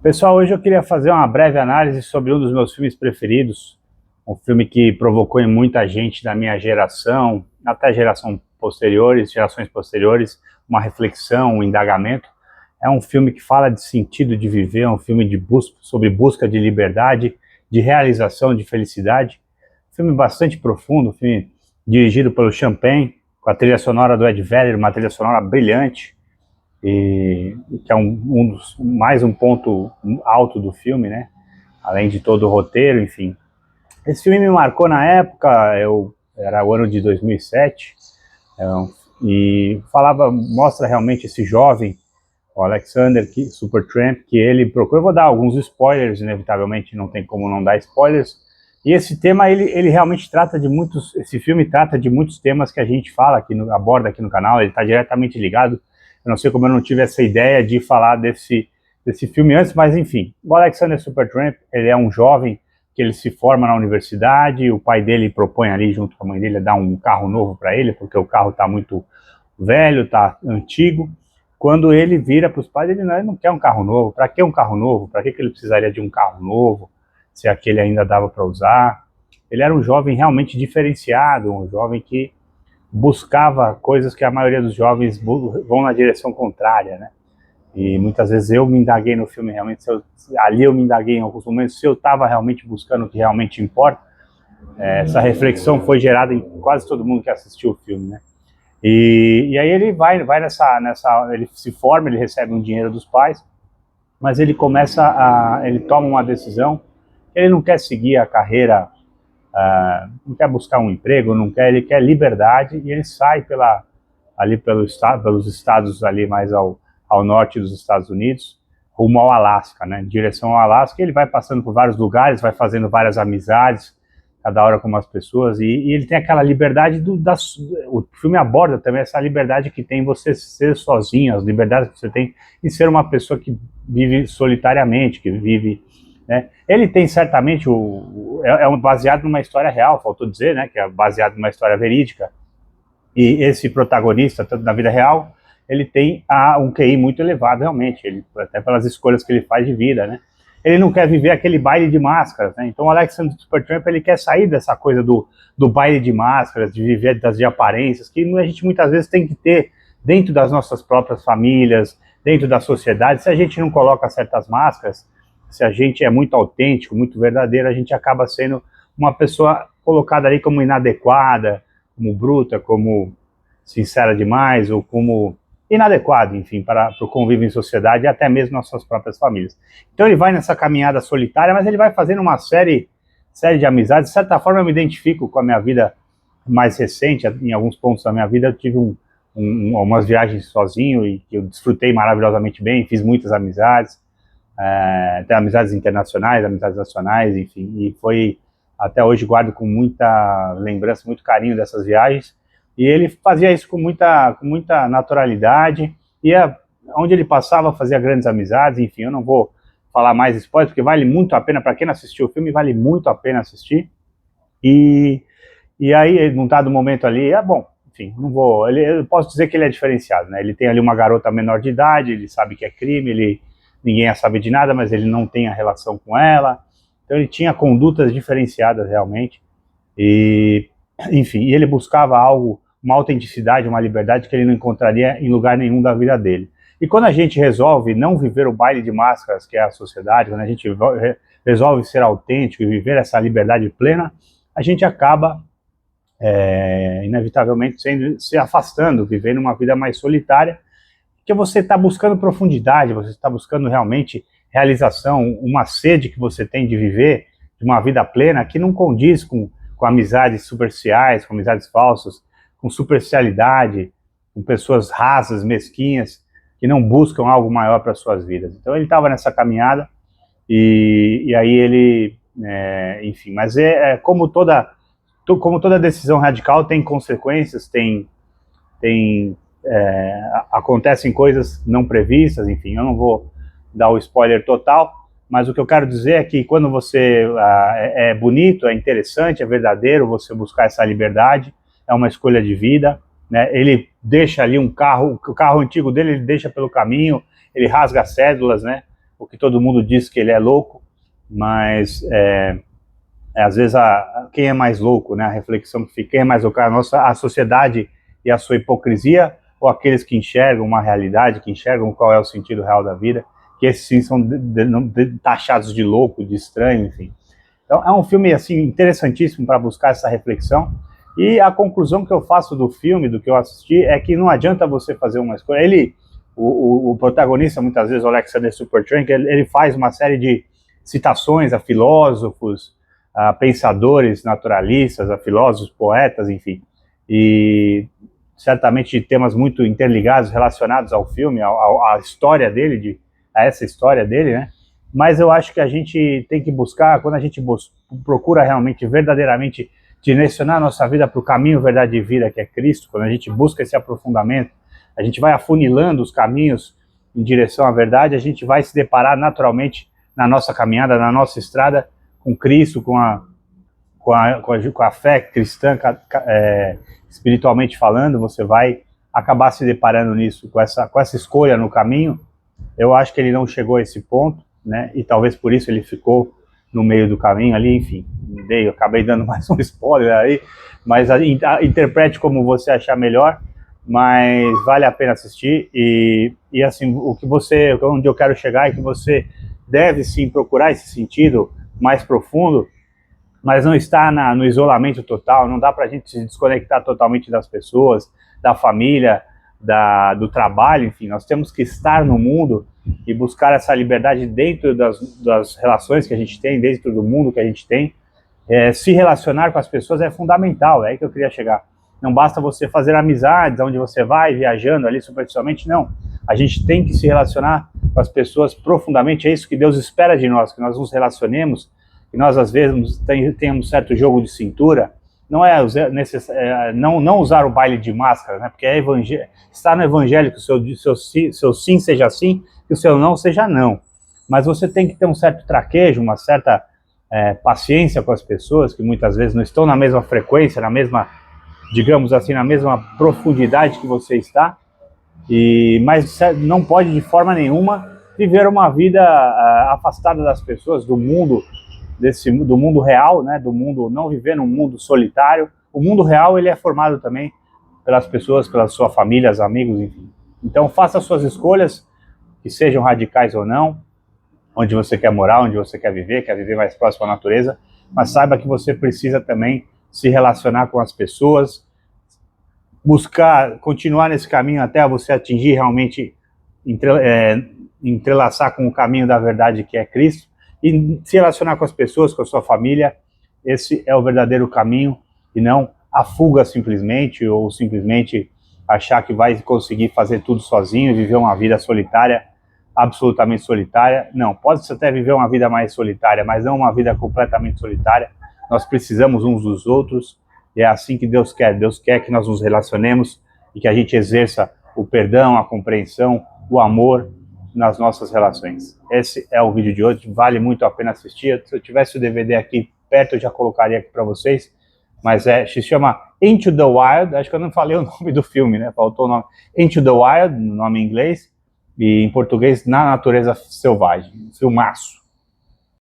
Pessoal, hoje eu queria fazer uma breve análise sobre um dos meus filmes preferidos, um filme que provocou em muita gente da minha geração, até gerações posteriores, uma reflexão, um indagamento. É um filme que fala de sentido de viver, é um filme sobre busca de liberdade, de realização, de felicidade. Um filme bastante profundo, um filme dirigido pelo Champagne, com a trilha sonora do Ed Vedder, uma trilha sonora brilhante, e que é mais um ponto alto do filme, né? Além de todo o roteiro, enfim. Esse filme me marcou na época, era o ano de 2007, e mostra realmente esse jovem, o Alexander Supertramp, que ele procura. Eu vou dar alguns spoilers, inevitavelmente, não tem como não dar spoilers. E esse tema, ele realmente esse filme trata de muitos temas que a gente aborda aqui no canal, ele está diretamente ligado. Eu não sei como eu não tive essa ideia de falar desse filme antes, mas enfim. O Alexander Supertramp, ele é um jovem que ele se forma na universidade, o pai dele propõe ali, junto com a mãe dele, dar um carro novo para ele, porque o carro está muito velho, está antigo. Quando ele vira para os pais, ele não quer um carro novo. Para que um carro novo? Para que ele precisaria de um carro novo, se aquele ainda dava para usar? Ele era um jovem realmente diferenciado, um jovem que buscava coisas que a maioria dos jovens vão na direção contrária, né? E muitas vezes eu me indaguei no filme, realmente, ali eu me indaguei em alguns momentos, se eu estava realmente buscando o que realmente importa. Essa reflexão foi gerada em quase todo mundo que assistiu o filme, né? E aí ele vai ele se forma, ele recebe um dinheiro dos pais, mas ele ele toma uma decisão, ele não quer seguir a carreira, não quer buscar um emprego, ele quer liberdade, e ele sai pelos estados ali mais ao norte dos Estados Unidos, rumo ao Alasca, né, em direção ao Alasca. Ele vai passando por vários lugares, vai fazendo várias amizades, cada hora com umas pessoas, e ele tem aquela liberdade o filme aborda também essa liberdade que tem você ser sozinho, as liberdades que você tem em ser uma pessoa que vive solitariamente, que vive, né? Ele tem certamente baseado numa história real, faltou dizer, né, que é baseado numa história verídica, e esse protagonista, tanto na vida real, ele tem um QI muito elevado, realmente, até pelas escolhas que ele faz de vida, né? Ele não quer viver aquele baile de máscaras, né? Então o Alexander Supertramp, ele quer sair dessa coisa do baile de máscaras, de viver de aparências, que a gente muitas vezes tem que ter dentro das nossas próprias famílias, dentro da sociedade. Se a gente não coloca certas máscaras, se a gente é muito autêntico, muito verdadeiro, a gente acaba sendo uma pessoa colocada ali como inadequada, como bruta, como sincera demais, ou como inadequado, enfim, para o convívio em sociedade e até mesmo nas suas próprias famílias. Então ele vai nessa caminhada solitária, mas ele vai fazendo uma série de amizades. De certa forma eu me identifico com a minha vida mais recente. Em alguns pontos da minha vida eu tive umas viagens sozinho e que eu desfrutei maravilhosamente bem, fiz muitas amizades, até amizades internacionais, amizades nacionais, enfim, e até hoje guardo com muita lembrança, muito carinho dessas viagens. E ele fazia isso com muita naturalidade, e onde ele passava fazia grandes amizades. Enfim, eu não vou falar mais spoilers, porque vale muito a pena, para quem não assistiu o filme, vale muito a pena assistir. E aí, num dado momento ali, bom, enfim, eu posso dizer que ele é diferenciado, né? Ele tem ali uma garota menor de idade, ele sabe que é crime, ninguém sabe de nada, mas ele não tem a relação com ela, então ele tinha condutas diferenciadas realmente, enfim, e ele buscava uma autenticidade, uma liberdade que ele não encontraria em lugar nenhum da vida dele. E quando a gente resolve não viver o baile de máscaras que é a sociedade, quando a gente resolve ser autêntico e viver essa liberdade plena, a gente acaba inevitavelmente se afastando, vivendo uma vida mais solitária, porque você está buscando profundidade, você está buscando realmente realização, uma sede que você tem de viver de uma vida plena que não condiz com amizades superficiais, com amizades falsas, com superficialidade, com pessoas rasas, mesquinhas, que não buscam algo maior para suas vidas. Então ele estava nessa caminhada, e aí ele, enfim, mas como toda decisão radical tem consequências, acontecem coisas não previstas, enfim, eu não vou dar o spoiler total, mas o que eu quero dizer é que quando você é bonito, é interessante, é verdadeiro você buscar essa liberdade, é uma escolha de vida, né? Ele deixa ali o carro antigo dele, ele deixa pelo caminho, ele rasga cédulas, né? o que todo mundo diz que ele é louco, mas às vezes quem é mais louco, né? A reflexão que fica, quem é mais louco, a sociedade e a sua hipocrisia, ou aqueles que enxergam uma realidade, que enxergam qual é o sentido real da vida, que esses sim são taxados de louco, de estranho, enfim. Então é um filme assim interessantíssimo para buscar essa reflexão. E a conclusão que eu faço do filme, do que eu assisti, é que não adianta você fazer uma escolha. O protagonista, muitas vezes, o Alexander Supertramp, ele faz uma série de citações a filósofos, a pensadores naturalistas, a filósofos, poetas, enfim. E certamente temas muito interligados, relacionados ao filme, à história dele, a essa história dele, né? Mas eu acho que a gente tem que buscar, quando a gente procura realmente, verdadeiramente, direcionar a nossa vida para o caminho, verdade e vida, que é Cristo, quando a gente busca esse aprofundamento, a gente vai afunilando os caminhos em direção à verdade, a gente vai se deparar naturalmente na nossa caminhada, na nossa estrada, com Cristo, com a fé cristã, espiritualmente falando, você vai acabar se deparando nisso, com essa escolha no caminho. Eu acho que ele não chegou a esse ponto, né? E talvez por isso ele ficou no meio do caminho ali, enfim, eu acabei dando mais um spoiler aí, mas interprete como você achar melhor, mas vale a pena assistir. E assim, onde eu quero chegar é que você deve sim procurar esse sentido mais profundo, mas não está no isolamento total. Não dá para a gente se desconectar totalmente das pessoas, da família, do trabalho, enfim. Nós temos que estar no mundo e buscar essa liberdade dentro das relações que a gente tem, dentro do mundo que a gente tem. Se relacionar com as pessoas é fundamental, é aí que eu queria chegar. Não basta você fazer amizades onde você vai, viajando ali superficialmente, não. A gente tem que se relacionar com as pessoas profundamente, é isso que Deus espera de nós, que nós nos relacionemos, que nós às vezes tenhamos um certo jogo de cintura. Não é não usar o baile de máscara, né? Porque está no evangelho que o seu sim seja sim, que o seu não seja não. Mas você tem que ter um certo traquejo, uma certa paciência com as pessoas, que muitas vezes não estão na mesma frequência, digamos assim, na mesma profundidade que você está, mas não pode de forma nenhuma viver uma vida afastada das pessoas, do mundo, do mundo real, né? Do mundo, não viver num mundo solitário. O mundo real, ele é formado também pelas pessoas, pela sua família, os amigos, enfim. Então faça suas escolhas, que sejam radicais ou não, onde você quer morar, onde você quer viver mais próximo à natureza, mas saiba que você precisa também se relacionar com as pessoas, continuar nesse caminho até você atingir realmente, entrelaçar com o caminho da verdade que é Cristo, e se relacionar com as pessoas, com a sua família. Esse é o verdadeiro caminho, e não a fuga simplesmente, ou simplesmente achar que vai conseguir fazer tudo sozinho, viver uma vida solitária, absolutamente solitária. Não, pode-se até viver uma vida mais solitária, mas não uma vida completamente solitária. Nós precisamos uns dos outros, e é assim que Deus quer. Deus quer que nós nos relacionemos e que a gente exerça o perdão, a compreensão, o amor nas nossas relações. Esse é o vídeo de hoje, vale muito a pena assistir. Se eu tivesse o DVD aqui perto, eu já colocaria aqui para vocês, mas se chama Into the Wild. Acho que eu não falei o nome do filme, né? Faltou o nome. Into the Wild, no nome em inglês, e em português, Na Natureza Selvagem. Filmaço.